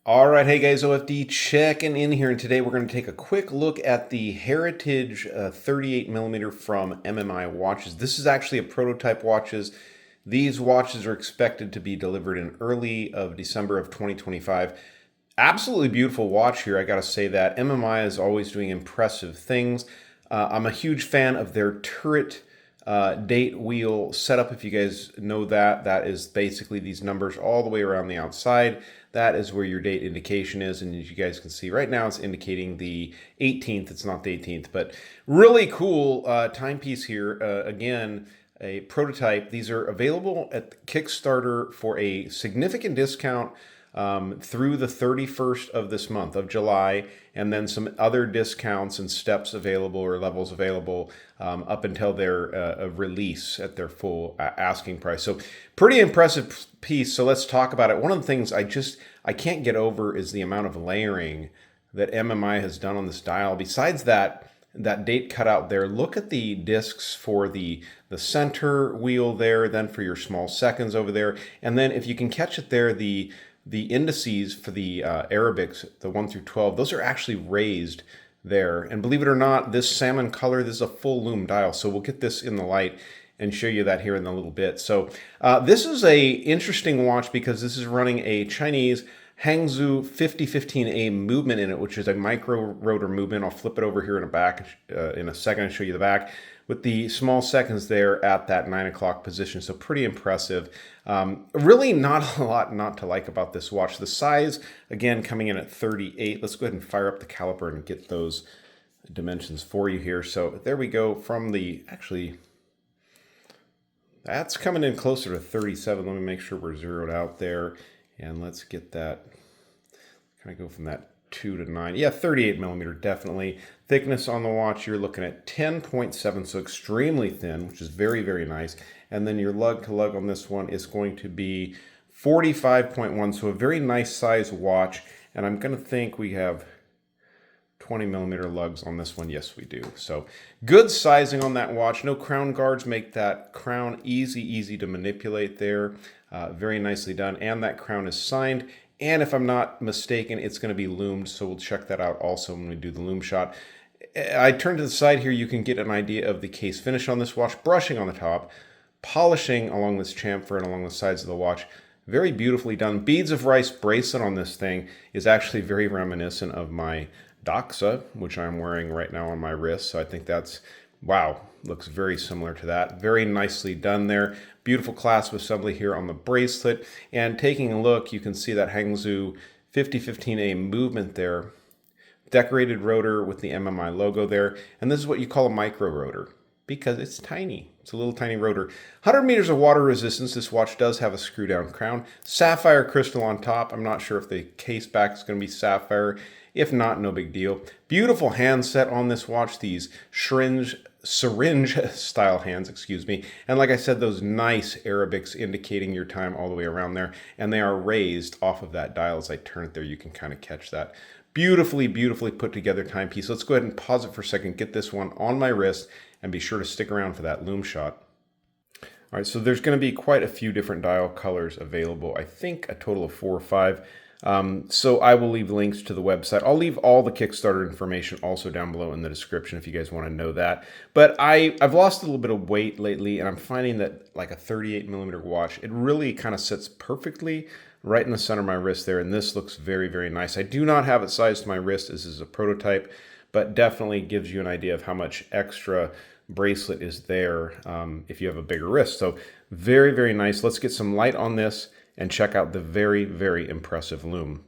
All right, hey guys, OFD checking in here, and today we're going to take a quick look at the Heritage 38 millimeter from MMI watches. This is actually a prototype watches. These watches are expected to be delivered in early of December of 2025. Absolutely beautiful watch here, I gotta say that. MMI is always doing impressive things. I'm a huge fan of their turret date wheel setup. If you guys know that, that is basically these numbers all the way around the outside. That is where your date indication is, and as you guys can see right now, it's indicating the 18th. It's not the 18th, but really cool timepiece here. Again, a prototype. These are available at Kickstarter for a significant discount through the 31st of this month of July, and then some other discounts and steps available or levels available up until their release at their full asking price. So pretty impressive piece. So let's talk about it. One of the things I can't get over is the amount of layering that MMI has done on this dial. Besides that date cutout there, look at the discs for the center wheel there, then for your small seconds over there, and then if you can catch it there, the indices for the Arabics, the 1 through 12, those are actually raised there. And believe it or not, this salmon color, this is a full lume dial. So we'll get this in the light and show you that here in a little bit. So this is a interesting watch because this is running a Chinese Hangzhou 5015A movement in it, which is a micro rotor movement. I'll flip it over here in a second and show you the back, with the small seconds there at that 9 o'clock position. So pretty impressive. Really not a lot not to like about this watch. The size, again, coming in at 38. Let's go ahead and fire up the caliper and get those dimensions for you here. So there we go from actually, that's coming in closer to 37. Let me make sure we're zeroed out there. And let's get that, kind of go from that 2 to 9. Yeah, 38 millimeter, definitely. Thickness on the watch, you're looking at 10.7, so extremely thin, which is very, very nice. And then your lug to lug on this one is going to be 45.1, so a very nice size watch. And I'm going to think we have 20 millimeter lugs on this one. Yes, we do. So good sizing on that watch. No crown guards, make that crown easy to manipulate there. Very nicely done. And that crown is signed. And if I'm not mistaken, it's going to be loomed. So we'll check that out also when we do the loom shot. I turn to the side here. You can get an idea of the case finish on this watch. Brushing on the top, polishing along this chamfer and along the sides of the watch. Very beautifully done. Beads of rice bracelet on this thing is actually very reminiscent of my Doxa, which I'm wearing right now on my wrist. So I think that's, wow, looks very similar to that. Very nicely done there. Beautiful clasp assembly here on the bracelet. And taking a look, you can see that Hangzhou 5015A movement there. Decorated rotor with the MMI logo there. And this is what you call a micro rotor because it's tiny. It's a little tiny rotor. 100 meters of water resistance. This watch does have a screw down crown. Sapphire crystal on top. I'm not sure if the case back is going to be sapphire. If not, no big deal. Beautiful handset on this watch. These syringe style hands, excuse me. And like I said, those nice Arabics indicating your time all the way around there. And they are raised off of that dial. As I turn it there, you can kind of catch that. Beautifully put together timepiece. Let's go ahead and pause it for a second, get this one on my wrist, and be sure to stick around for that loom shot. All right, so there's going to be quite a few different dial colors available. I think a total of 4 or 5. So I will leave links to the website. I'll leave all the Kickstarter information also down below in the description if you guys want to know that. But I've lost a little bit of weight lately, and I'm finding that like a 38 millimeter watch, it really kind of sits perfectly right in the center of my wrist there, and this looks very nice. I do not have it sized to my wrist. This is a prototype, but definitely gives you an idea of how much extra bracelet is there if you have a bigger wrist. So very nice. Let's get some light on this and check out the very impressive loom.